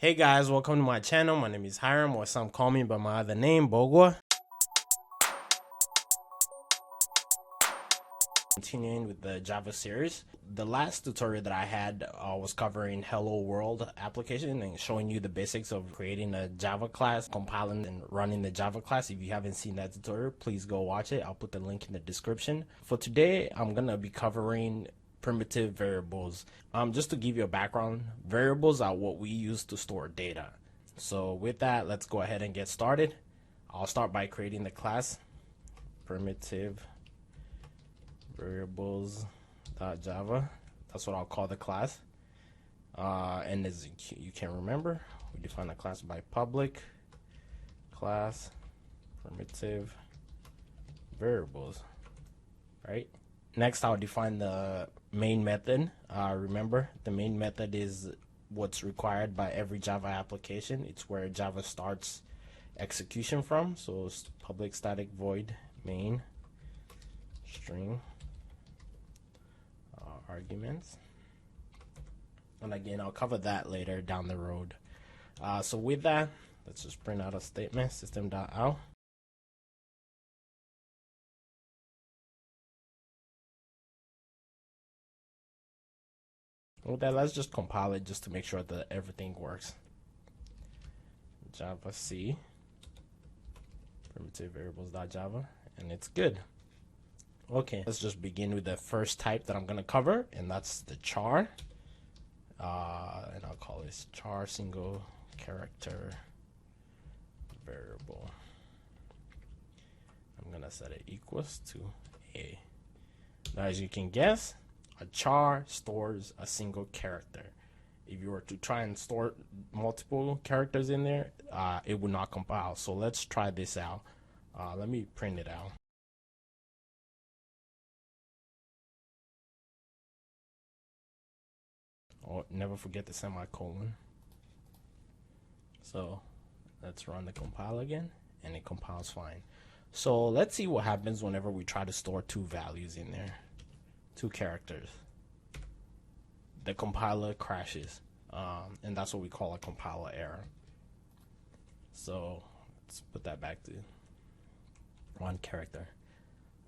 Hey guys, welcome to my channel. My name is Hiram, or some call me by my other name, Bogwa. Continuing with the Java series. The last tutorial that I had was covering Hello World application and showing you the basics of creating a Java class, compiling and running the Java class. If you haven't seen that tutorial, please go watch it. I'll put the link in the description. For today, I'm going to be covering primitive variables. Just to give you a background, variables are what we use to store data. So with that, let's go ahead and get started. I'll start by creating the class primitive variables.java. That's what I'll call the class. And as you can remember, we define the class by public class primitive variables, right? Next, I'll define the main method. Remember, the main method is what's required by every Java application. It's where Java starts execution from. So it's public static void main string arguments. And again, I'll cover that later down the road. So with that, let's just print out a statement, system.out. With that, let's just compile it just to make sure that everything works. Java C primitive variables.java, and it's good. Okay, let's just begin with the first type that I'm going to cover, and that's the char. And I'll call this char single character variable. I'm going to set it equals to A. Now, as you can guess, a char stores a single character. If you were to try and store multiple characters in there, it would not compile. So let's try this out. Let me print it out. Oh, never forget the semicolon. So let's run the compile again, and it compiles fine. So let's see what happens whenever we try to store two values in there. Two characters. The compiler crashes, and that's what we call a compiler error. So let's put that back to one character.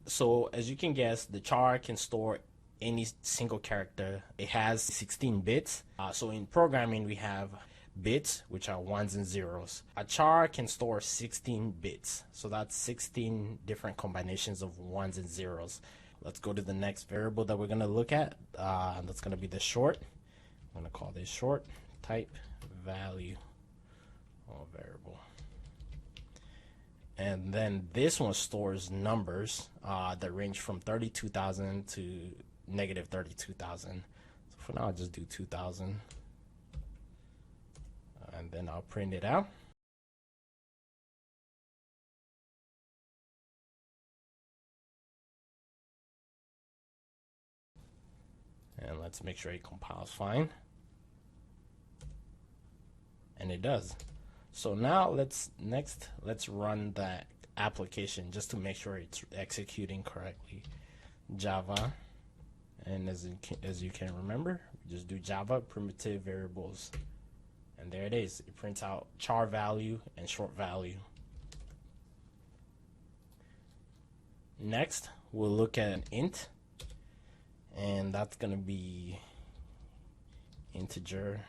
So as you can guess, the char can store any single character. It has 16 bits. So in programming, we have bits, which are ones and zeros. A char can store 16 bits. So that's 16 different combinations of ones and zeros. Let's go to the next variable that we're going to look at. That's going to be the short. I'm going to call this short type value or variable. And then this one stores numbers that range from 32,000 to negative 32,000. So for now, I'll just do 2,000. And then I'll print it out. And let's make sure it compiles fine. And it does. So now let's run that application just to make sure it's executing correctly. Java, and as you can remember, we just do Java primitive variables, and there it is. It prints out char value and short value. Next, we'll look at an int, and that's going to be integer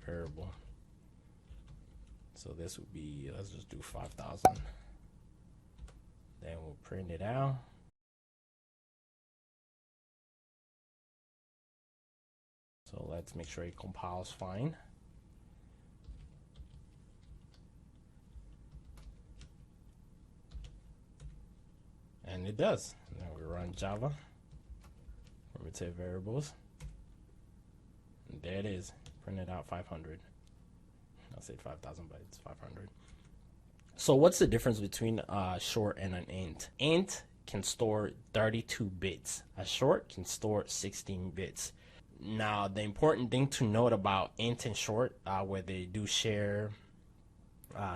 variable. So this would be, let's just do 5,000. Then we'll print it out. So let's make sure it compiles fine. And it does. Now we run Java primitive variables. And there it is. Printed out 500. I said 5,000, but it's 500. So what's the difference between a short and an int? Int can store 32 bits. A short can store 16 bits. Now, the important thing to note about int and short, where they do share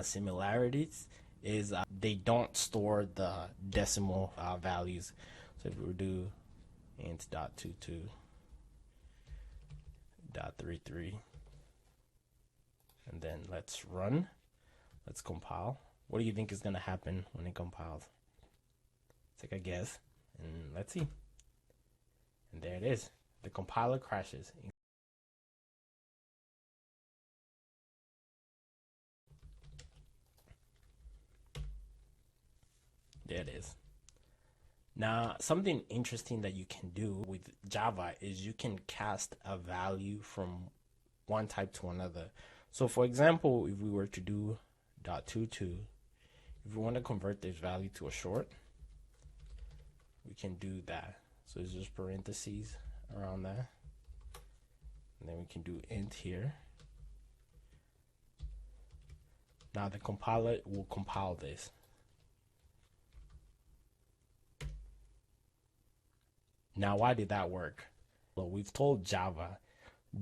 similarities, is they don't store the decimal values. So if we do int.22.33, And then let's run. Let's compile. What do you think is going to happen when it compiles? Take a guess, and let's see. And there it is. The compiler crashes. There it is. Now, something interesting that you can do with Java is you can cast a value from one type to another. So for example, if we were to do .22, if we want to convert this value to a short, we can do that. So it's just parentheses around that. And then we can do int here. Now the compiler will compile this. Now, why did that work? Well, we've told Java,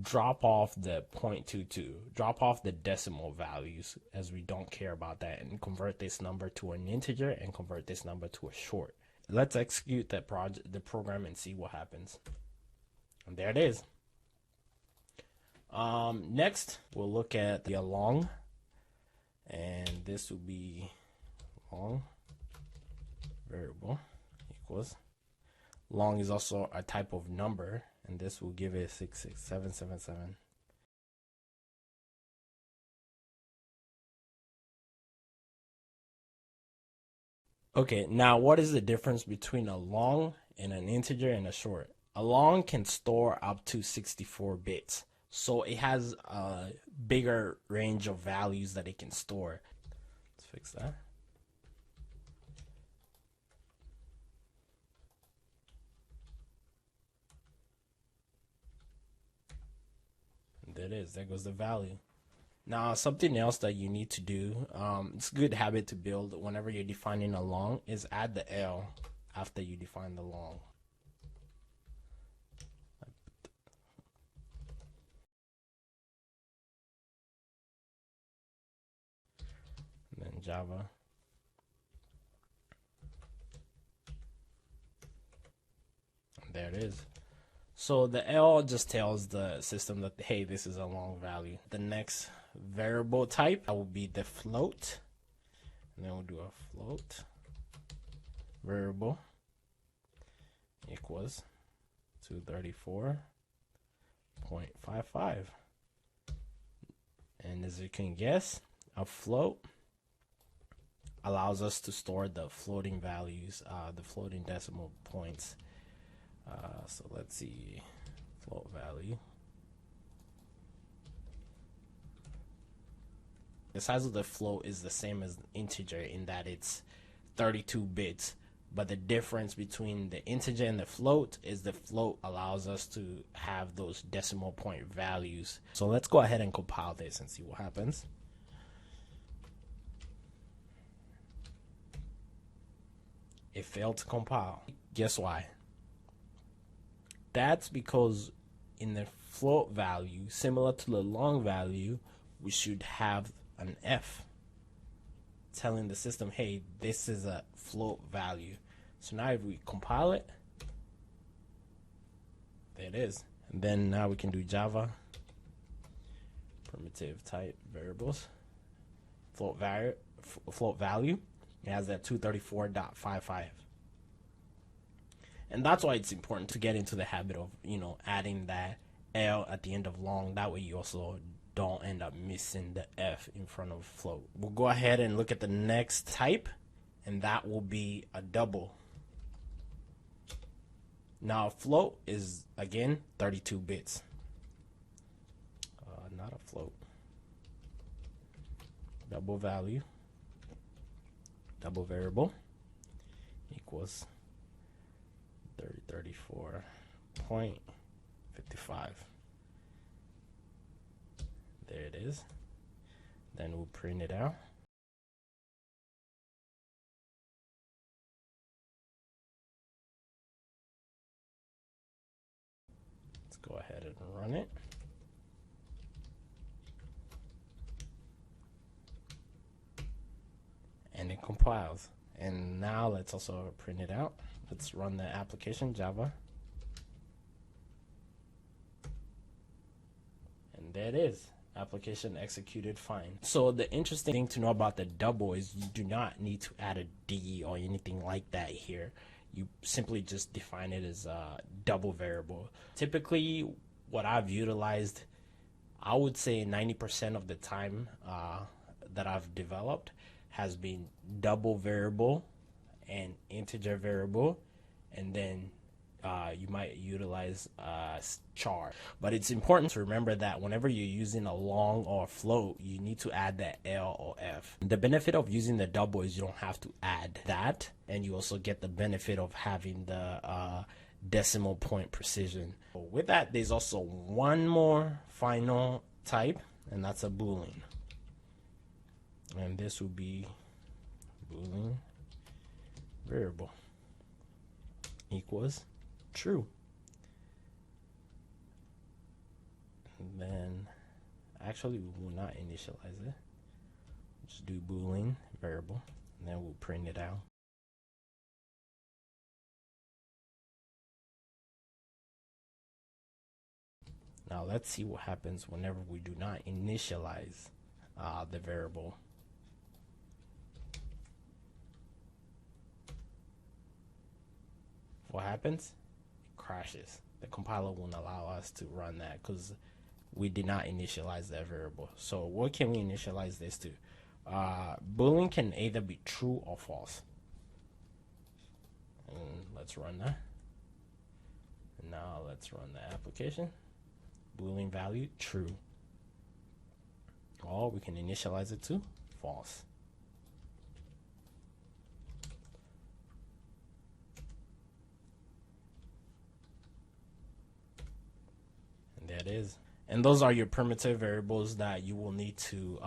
drop off the 0.22, drop off the decimal values, as we don't care about that, and convert this number to an integer and convert this number to a short. Let's execute that the program and see what happens. And there it is. Next, we'll look at the long, and this will be long variable equals. Long is also a type of number, and this will give it 66777. Okay, now what is the difference between a long and an integer and a short? A long can store up to 64 bits, so it has a bigger range of values that it can store. Let's fix that. There it is. There goes the value. Now, something else that you need to do, it's a good habit to build whenever you're defining a long, is add the L after you define the long. And then Java. And there it is. So the L just tells the system that, hey, this is a long value. The next variable type will be the float. And then we'll do a float variable equals 234.55. And as you can guess, a float allows us to store the floating values, the floating decimal points. So let's see, float value. The size of the float is the same as the integer in that it's 32 bits, but the difference between the integer and the float is the float allows us to have those decimal point values. So let's go ahead and compile this and see what happens. It failed to compile. Guess why? That's because in the float value, similar to the long value, we should have an F telling the system, hey, this is a float value. So now if we compile it, there it is. And then now we can do Java primitive type variables, float value. It has that 234.55. And that's why it's important to get into the habit of, adding that L at the end of long. That way you also don't end up missing the F in front of float. We'll go ahead and look at the next type, and that will be a double. Now float is, again, 32 bits. Not a float. Double value, double variable equals 34.55. There it is. Then we'll print it out. Let's go ahead and run it. And it compiles. And now let's also print it out. Let's run the application Java. And there it is. Application executed fine. So the interesting thing to know about the double is you do not need to add a D or anything like that here. You simply just define it as a double variable. Typically, what I've utilized, I would say 90% of the time that I've developed has been double variable and integer variable, and then you might utilize char. But it's important to remember that whenever you're using a long or a float, you need to add that L or F. The benefit of using the double is you don't have to add that, and you also get the benefit of having the decimal point precision. With that, there's also one more final type, and that's a Boolean. And this will be Boolean variable equals true. And then actually we will not initialize it. Just do Boolean variable, and then we'll print it out. Now let's see what happens whenever we do not initialize the variable. What happens? It crashes. The compiler won't allow us to run that because we did not initialize that variable. So what can we initialize this to? Boolean can either be true or false. And let's run that. And now let's run the application. Boolean value true. Or we can initialize it to false. And there it is. And those are your primitive variables that you will need to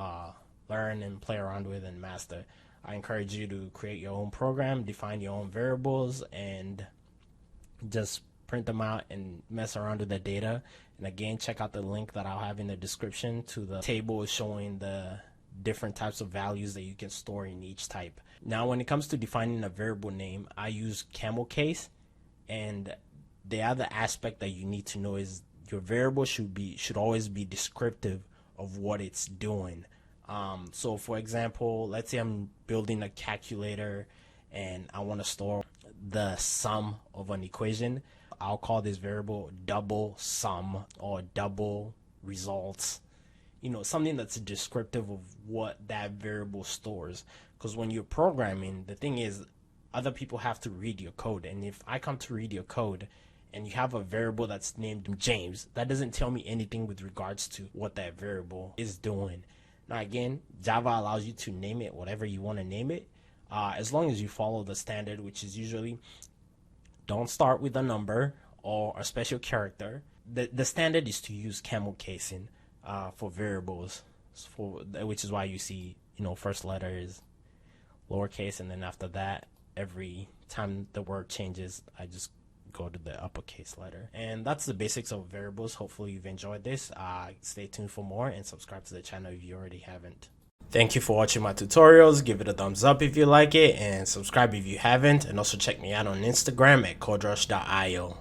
learn and play around with and master. I encourage you to create your own program, define your own variables, and just print them out and mess around with the data. And again, check out the link that I'll have in the description to the table showing the different types of values that you can store in each type. Now, when it comes to defining a variable name, I use Camel case, and the other aspect that you need to know is your variable should always be descriptive of what it's doing. So for example, let's say I'm building a calculator and I want to store the sum of an equation. I'll call this variable double sum or double results. You know, something that's descriptive of what that variable stores. Because when you're programming, the thing is, other people have to read your code. And if I come to read your code and you have a variable that's named James, that doesn't tell me anything with regards to what that variable is doing. Now again, Java allows you to name it whatever you want to name it, as long as you follow the standard, which is usually don't start with a number or a special character. The standard is to use camel casing for variables, which is why you see, you know, first letter is lowercase, and then after that, every time the word changes, I just go to the uppercase letter. And that's the basics of variables. Hopefully you've enjoyed this. Stay tuned for more and subscribe to the channel if you already haven't. Thank you for watching my tutorials. Give it a thumbs up if you like it, and subscribe if you haven't, and also check me out on Instagram at coderush.io.